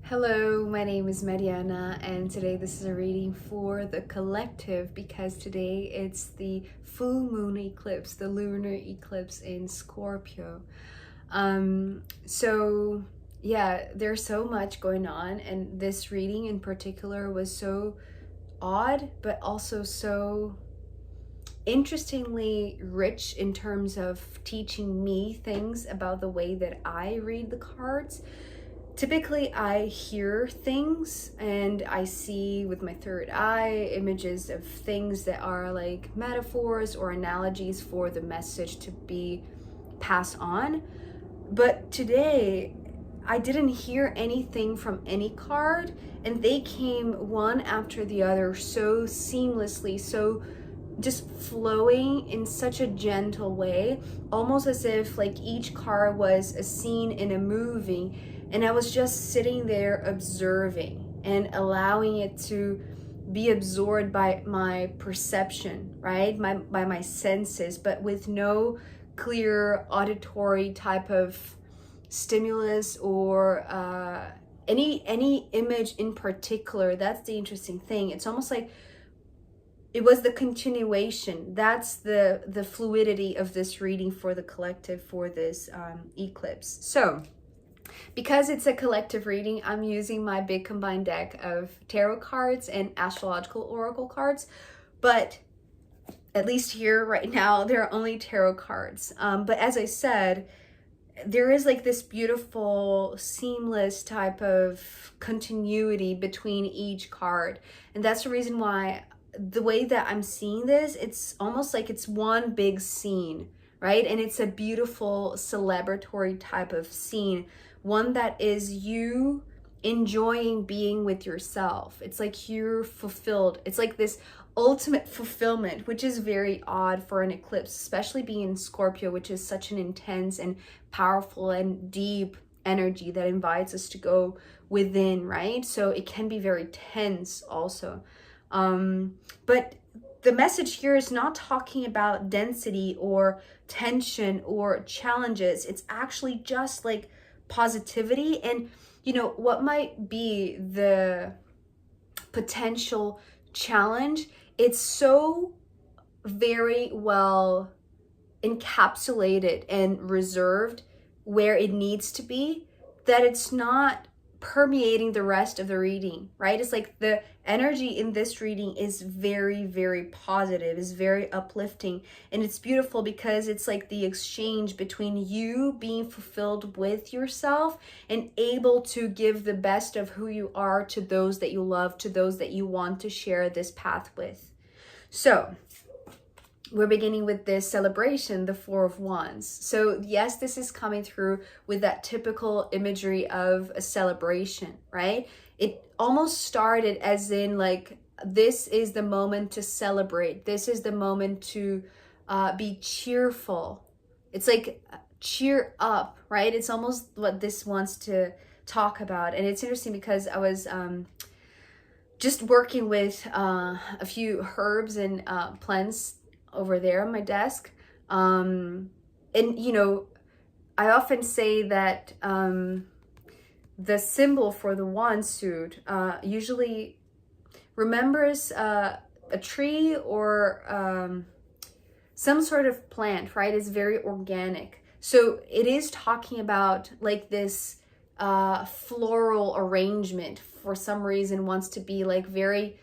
Hello, my name is Mariana, and today this is a reading for the collective because today it's the full moon eclipse, the lunar eclipse in Scorpio. So yeah, there's so much going on, and this reading in particular was so odd, but also so interestingly rich in terms of teaching me things about the way that I read the cards. Typically, I hear things and I see with my third eye images of things that are like metaphors or analogies for the message to be passed on. But today, I didn't hear anything from any card, and they came one after the other so seamlessly, so just flowing in such a gentle way, almost as if like each card was a scene in a movie, and I was just sitting there observing and allowing it to be absorbed by my perception, right? By my senses, but with no clear auditory type of stimulus or any image in particular. That's the interesting thing. It's almost like it was the continuation. That's the fluidity of this reading for the collective for this eclipse. So because it's a collective reading, I'm using my big combined deck of tarot cards and astrological oracle cards, but at least here right now, there are only tarot cards. But as I said, there is like this beautiful, seamless type of continuity between each card. And that's the reason why the way that I'm seeing this, it's almost like it's one big scene, right? And it's a beautiful celebratory type of scene, one that is you enjoying being with yourself. It's like you're fulfilled. It's like this ultimate fulfillment, which is very odd for an eclipse, especially being in Scorpio, which is such an intense and powerful and deep energy that invites us to go within, right? So it can be very tense also. But the message here is not talking about density or tension or challenges. It's actually just like positivity. And you know what might be the potential challenge? It's so very well encapsulated and reserved where it needs to be that it's not permeating the rest of the reading, right? It's like the energy in this reading is very, very positive, is very uplifting, and it's beautiful because it's like the exchange between you being fulfilled with yourself and able to give the best of who you are to those that you love, to those that you want to share this path with. So we're beginning with this celebration, the Four of Wands. So yes, this is coming through with that typical imagery of a celebration, right? It almost started as in like, this is the moment to celebrate. This is the moment to be cheerful. It's like cheer up, right? It's almost what this wants to talk about. And it's interesting because I was just working with a few herbs and plants over there on my desk, and you know, I often say that the symbol for the wand suit usually remembers a tree or some sort of plant, right? It's very organic. So it is talking about like this floral arrangement, for some reason wants to be like very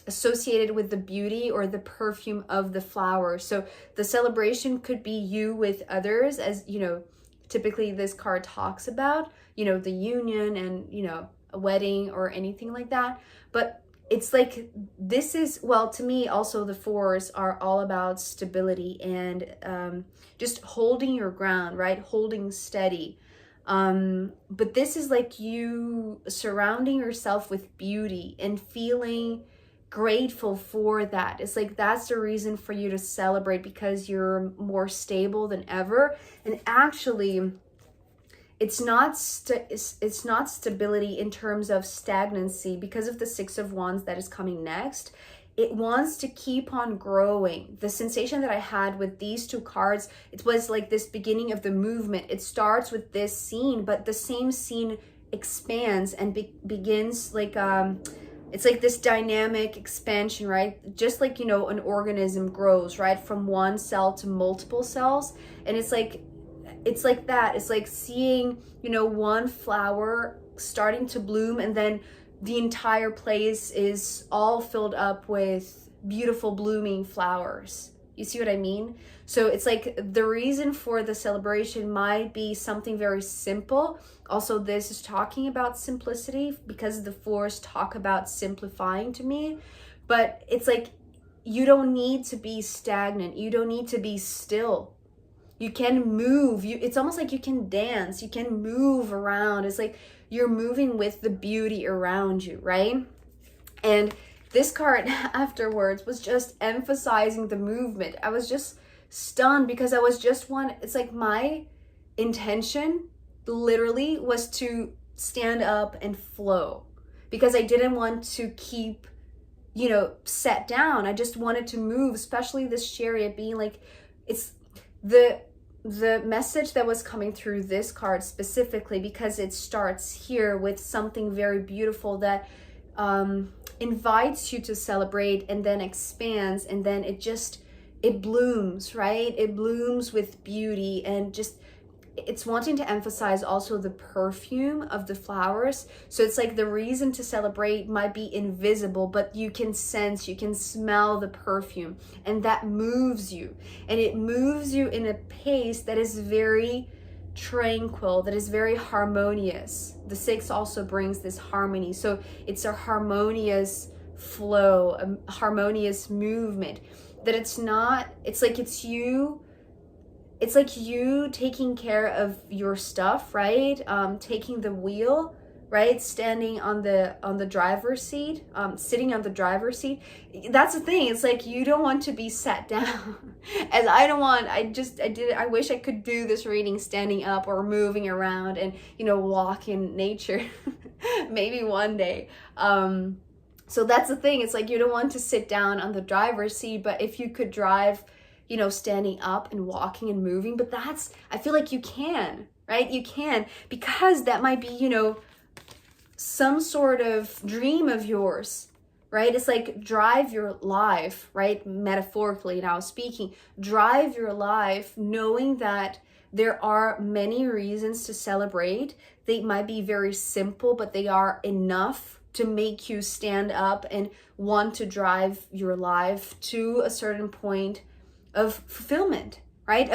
associated with the beauty or the perfume of the flower. So the celebration could be you with others, as you know, typically this card talks about, you know, the union and, you know, a wedding or anything like that. But it's like, this is, well, to me also the fours are all about stability and just holding your ground, right? Holding steady. But this is like you surrounding yourself with beauty and feeling grateful for that. It's like that's the reason for you to celebrate, because you're more stable than ever. And actually, it's not stability in terms of stagnancy because of the Six of Wands that is coming next. It wants to keep on growing. The sensation that I had with these two cards, it was like this beginning of the movement. It starts with this scene, but the same scene expands and begins like it's like this dynamic expansion, right? Just like, you know, an organism grows, right, from one cell to multiple cells. And it's like that. It's like seeing, you know, one flower starting to bloom, and then the entire place is all filled up with beautiful blooming flowers. You see what I mean? So it's like the reason for the celebration might be something very simple. Also, this is talking about simplicity because the fours talk about simplifying to me. But it's like you don't need to be stagnant. You don't need to be still. You can move. It's almost like you can dance. You can move around. It's like you're moving with the beauty around you, right? And this card afterwards was just emphasizing the movement. I was just stunned because I was just it's like my intention literally was to stand up and flow, because I didn't want to keep, you know, set down. I just wanted to move, especially this chariot being like, it's the message that was coming through this card specifically, because it starts here with something very beautiful that invites you to celebrate, and then expands, and then it blooms, right? It blooms with beauty, and just it's wanting to emphasize also the perfume of the flowers. So it's like the reason to celebrate might be invisible, but you can sense, you can smell the perfume, and that moves you. And it moves you in a pace that is very tranquil, that is very harmonious. The 6 also brings this harmony. So it's a harmonious flow, a harmonious movement. That it's like you taking care of your stuff, right? Taking the wheel, right? Standing on the driver's seat, sitting on the driver's seat. That's the thing. It's like you don't want to be sat down. As I wish I could do this reading standing up or moving around and, you know, walk in nature. Maybe one day. So that's the thing. It's like you don't want to sit down on the driver's seat, but if you could drive, you know, standing up and walking and moving, but I feel like you can, right? You can, because that might be, you know, some sort of dream of yours, right? It's like drive your life, right? Metaphorically now speaking, drive your life knowing that there are many reasons to celebrate. They might be very simple, but they are enough to make you stand up and want to drive your life to a certain point of fulfillment, right?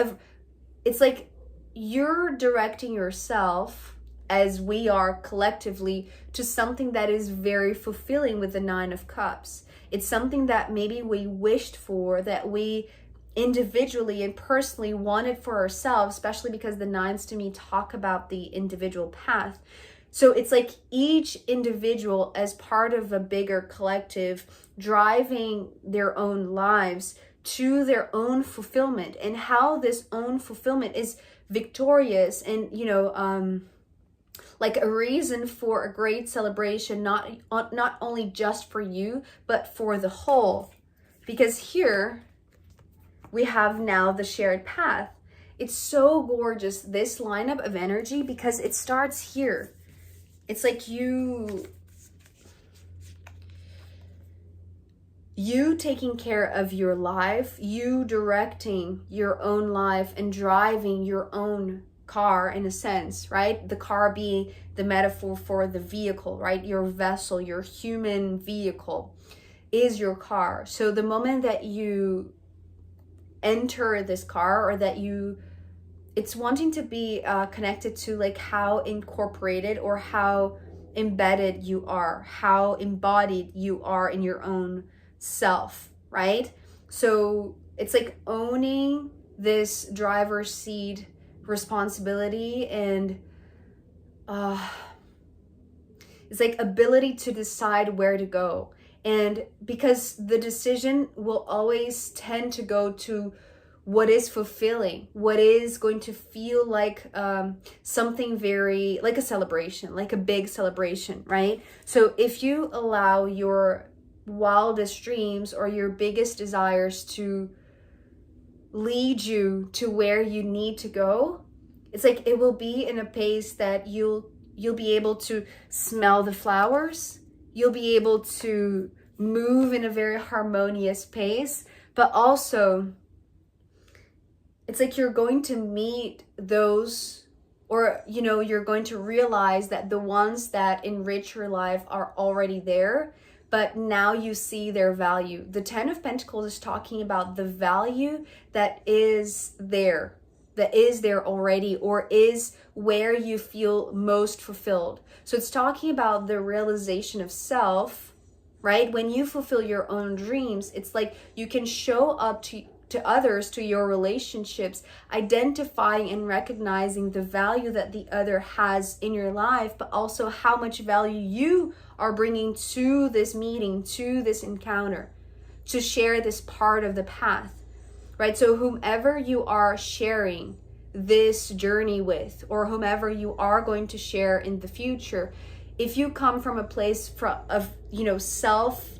It's like you're directing yourself, as we are collectively, to something that is very fulfilling with the 9 of Cups. It's something that maybe we wished for, that we individually and personally wanted for ourselves, especially because the 9s to me talk about the individual path. So it's like each individual as part of a bigger collective driving their own lives to their own fulfillment, and how this own fulfillment is victorious and, you know, like a reason for a great celebration, not only just for you, but for the whole. Because here we have now the shared path. It's so gorgeous, this lineup of energy, because it starts here. It's like you taking care of your life, you directing your own life and driving your own car, in a sense, right? The car being the metaphor for the vehicle, right? Your vessel, your human vehicle is your car. So the moment that you enter this car, or that it's wanting to be connected to like how incorporated or how embedded you are, how embodied you are in your own self, right? So it's like owning this driver's seat responsibility, and it's like ability to decide where to go. And because the decision will always tend to go to what is fulfilling, what is going to feel like something very, like a celebration, like a big celebration, right? So if you allow your wildest dreams or your biggest desires to lead you to where you need to go, it's like it will be in a pace that you'll you'll be able to smell the flowers. You'll be able to move in a very harmonious pace, but also it's like you're going to meet those, or, you know, you're going to realize that the ones that enrich your life are already there, but now you see their value. The Ten of Pentacles is talking about the value that is there already, or is where you feel most fulfilled. So it's talking about the realization of self, right? When you fulfill your own dreams, it's like you can show up to others, to your relationships, identifying and recognizing the value that the other has in your life, but also how much value you are bringing to this meeting, to this encounter, to share this part of the path, right? So whomever you are sharing this journey with, or whomever you are going to share in the future, if you come from a place of, you know, self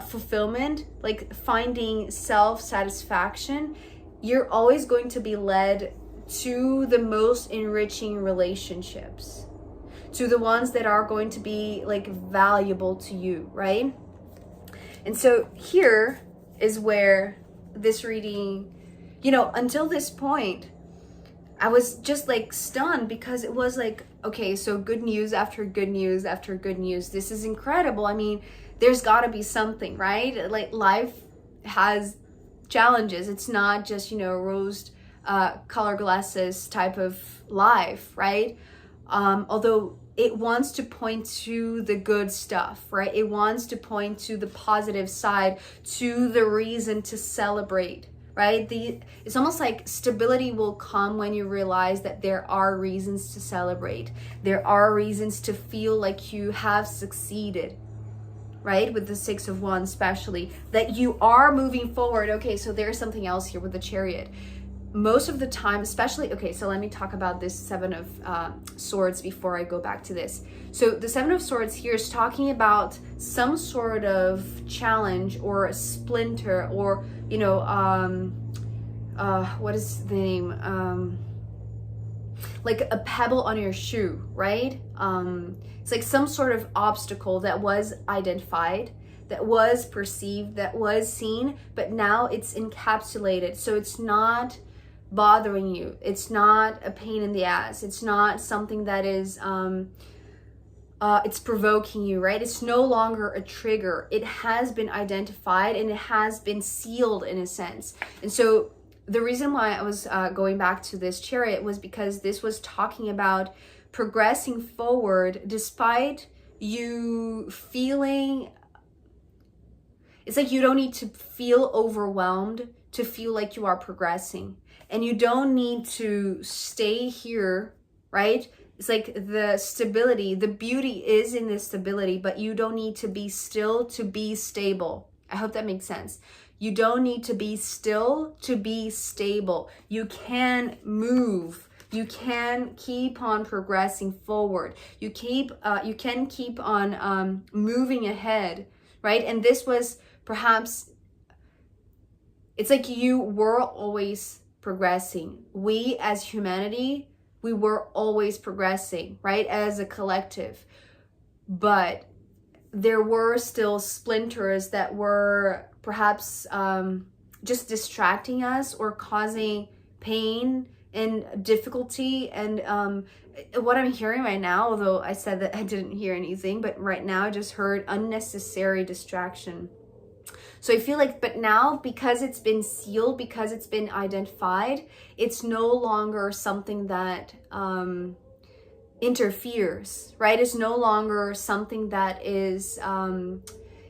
fulfillment, like finding self-satisfaction, you're always going to be led to the most enriching relationships, to the ones that are going to be like valuable to you, right? And so here is where this reading, you know, until this point, I was just like stunned, because it was like, okay, so good news after good news after good news. This is incredible. I mean, there's got to be something, right? Like life has challenges. It's not just, you know, rose color glasses type of life, right? Although it wants to point to the good stuff, right? It wants to point to the positive side, to the reason to celebrate, right? It's almost like stability will come when you realize that there are reasons to celebrate. There are reasons to feel like you have succeeded, right? With the Six of Wands especially, that you are moving forward. Okay, so there's something else here with the Chariot. Most of the time, especially, okay, so let me talk about this Seven of Swords before I go back to this. So the Seven of Swords here is talking about some sort of challenge or a splinter, or, you know, what is the name? Like a pebble on your shoe, right? It's like some sort of obstacle that was identified, that was perceived, that was seen, but now it's encapsulated. So it's not bothering you. It's not a pain in the ass. It's not something that is, it's provoking you, right? It's no longer a trigger. It has been identified and it has been sealed in a sense. And so the reason why I was going back to this Chariot was because this was talking about progressing forward despite you feeling, it's like you don't need to feel overwhelmed to feel like you are progressing. And you don't need to stay here, right? It's like the stability, the beauty is in the stability, but you don't need to be still to be stable. I hope that makes sense. You don't need to be still to be stable. You can move. You can keep on progressing forward. You can keep on moving ahead, right? And this was perhaps, it's like you were always progressing. We as humanity, we were always progressing, right? As a collective. But there were still splinters that were perhaps just distracting us or causing pain and difficulty. And what I'm hearing right now, although I said that I didn't hear anything, but right now I just heard unnecessary distraction. So I feel like, but now because it's been sealed, because it's been identified, it's no longer something that interferes, right? It's no longer something that is,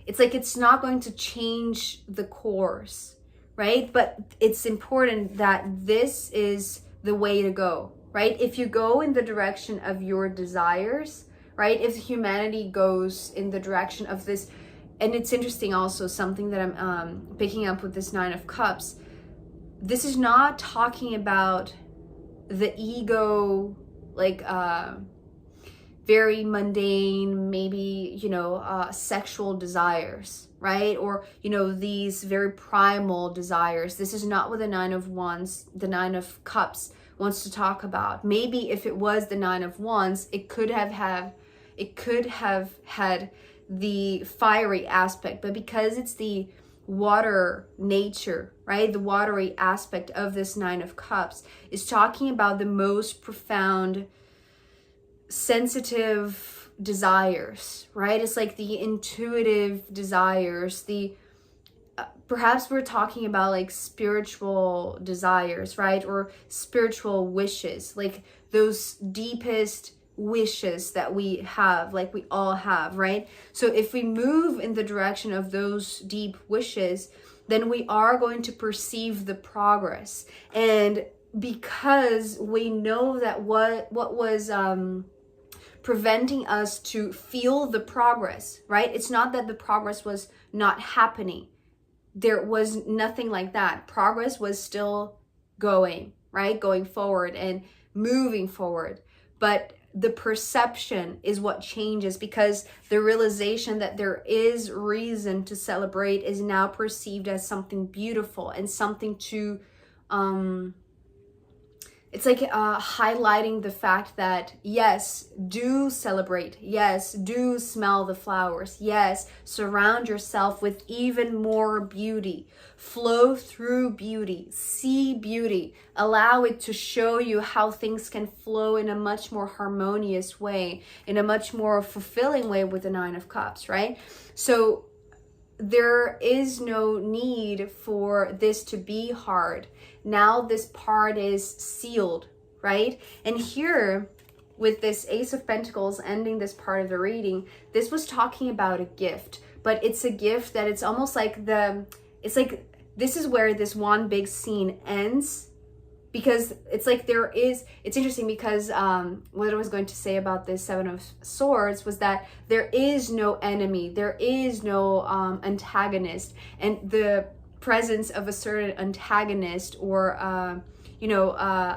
it's like it's not going to change the course, right? But it's important that this is the way to go, right? If you go in the direction of your desires, right? If humanity goes in the direction of this, and it's interesting also, something that I'm picking up with this Nine of Cups, this is not talking about the ego, like very mundane, maybe, you know, sexual desires, right? Or, you know, these very primal desires. This is not what the Nine of Wands, the Nine of Cups wants to talk about. Maybe if it was the Nine of Wands, it could have had the fiery aspect, but because it's the water nature, right? The watery aspect of this Nine of Cups is talking about the most profound, sensitive desires, right? It's like the intuitive desires, perhaps we're talking about like spiritual desires, right? Or spiritual wishes, like those deepest wishes that we have, like we all have, right? So if we move in the direction of those deep wishes, then we are going to perceive the progress. And because we know that what was preventing us to feel the progress, right? It's not that the progress was not happening. There was nothing like that. Progress was still going, right? Going forward and moving forward. But the perception is what changes, because the realization that there is reason to celebrate is now perceived as something beautiful and something to, it's like highlighting the fact that, yes, do celebrate. Yes, do smell the flowers. Yes, surround yourself with even more beauty. Flow through beauty. See beauty. Allow it to show you how things can flow in a much more harmonious way, in a much more fulfilling way with the Nine of Cups, right? So there is no need for this to be hard. Now this part is sealed, right? And here with this Ace of Pentacles ending this part of the reading, this was talking about a gift, but it's a gift that it's almost like this is where this one big scene ends, because it's like it's interesting because what I was going to say about this Seven of Swords was that there is no enemy, there is no antagonist, and the presence of a certain antagonist or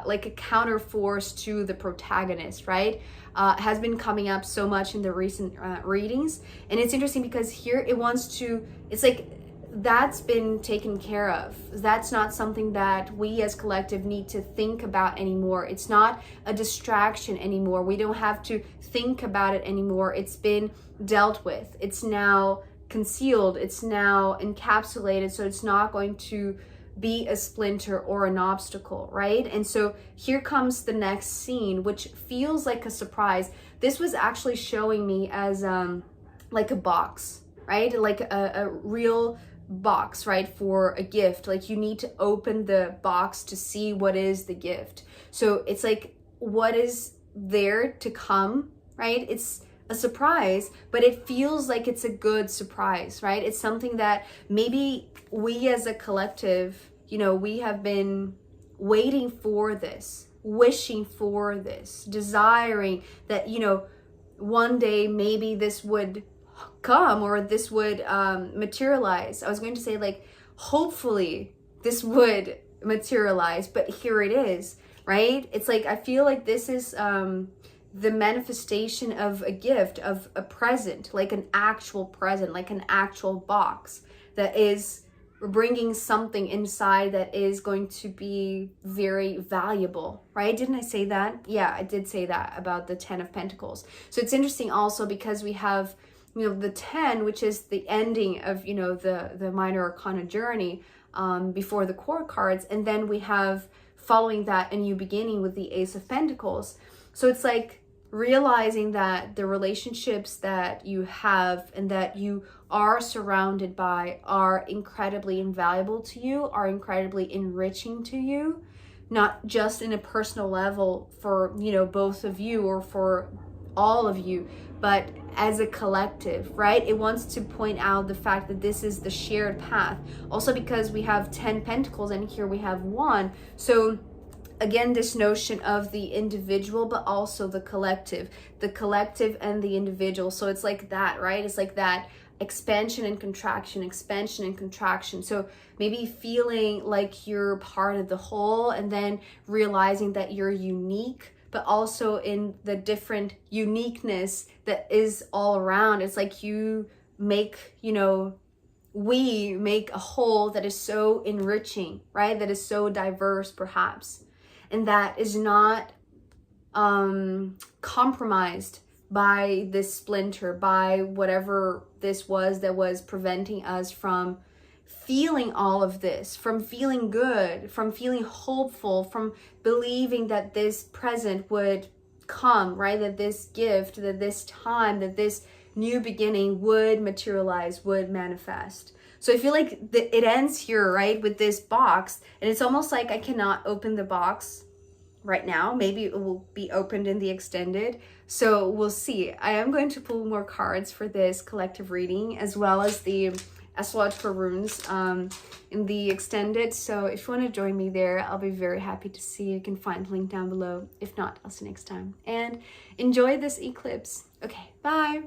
like a counter force to the protagonist, right, has been coming up so much in the recent readings. And it's interesting because here it's like that's been taken care of. That's not something that we as collective need to think about anymore. It's not a distraction anymore. We don't have to think about it anymore. It's been dealt with. It's now concealed. It's now encapsulated, so it's not going to be a splinter or an obstacle, right? And so here comes the next scene, which feels like a surprise. This was actually showing me as like a box, right? Like a real box, right, for a gift. Like you need to open the box to see what is the gift. So it's like what is there to come, right? It's a surprise, but it feels like it's a good surprise, right? It's something that maybe we as a collective, we have been waiting for this, wishing for this, desiring that, one day maybe this would come or this would materialize. I was going to say like, hopefully this would materialize, but here it is, right? It's like, I feel like this is the manifestation of a gift, of a present, like an actual present, like an actual box that is bringing something inside that is going to be very valuable, right? Didn't I say that? Yeah, I did say that about the 10 of Pentacles. So it's interesting also because we have, the 10, which is the ending of, the minor arcana journey before the core cards. And then we have following that a new beginning with the Ace of Pentacles. So it's like realizing that the relationships that you have and that you are surrounded by are incredibly invaluable to you, are incredibly enriching to you, not just in a personal level for, both of you or for all of you, but as a collective, right? It wants to point out the fact that this is the shared path. Also because we have 10 pentacles and here we have 1. So again, this notion of the individual, but also the collective and the individual. So it's like that, right? It's like that expansion and contraction, expansion and contraction. So maybe feeling like you're part of the whole and then realizing that you're unique, but also in the different uniqueness that is all around. It's like you make, we make a whole that is so enriching, right? That is so diverse perhaps. and that is not compromised by this splinter, by whatever this was that was preventing us from feeling all of this, from feeling good, from feeling hopeful, from believing that this present would come, right? That this gift, that this time, that this new beginning would materialize, would manifest. So I feel like it ends here, right? With this box, and it's almost like I cannot open the box right now. Maybe it will be opened in the extended. So we'll see. I am going to pull more cards for this collective reading, as well as the astrological runes in the extended. So if you want to join me there, I'll be very happy to see you. You can find the link down below. If not, I'll see you next time. And enjoy this eclipse. Okay, bye.